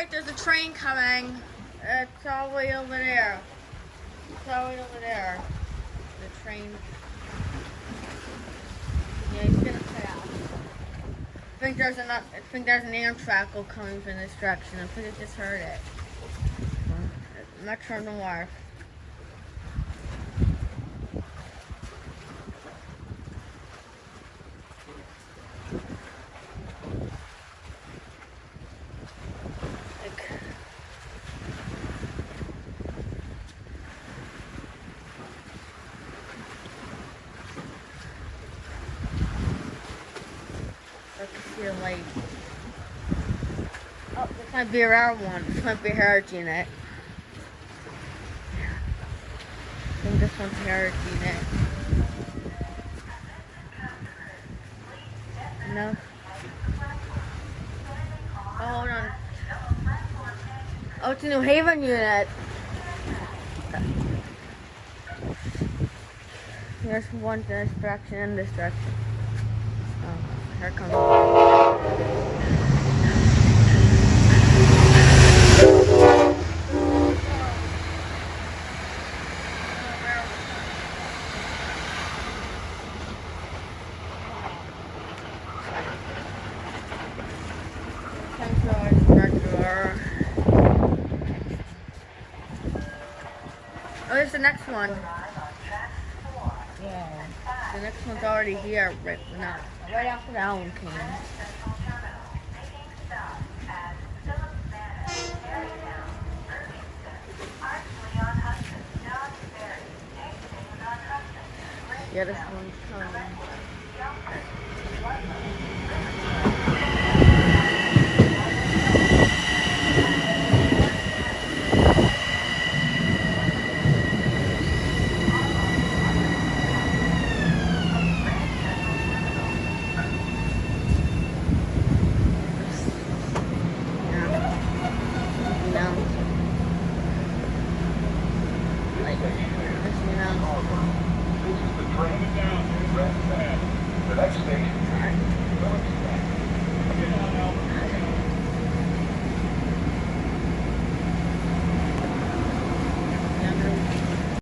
Alright, there's a train coming. It's all the way over there. It's all the way over there. The train. Yeah, he's gonna pass. I think there's an Amtrak coming from this direction. I think I just heard it. Metro North. Your light. Oh, this might be our one. This might be Heritage Unit. I think this one's Heritage Unit. No. Oh, hold on. Oh, it's a New Haven unit. There's one in this direction and this direction. Oh, here it comes. Oh, there's the next one. Yeah. The next one's already here, right after that one came. Yeah, this one's coming. The train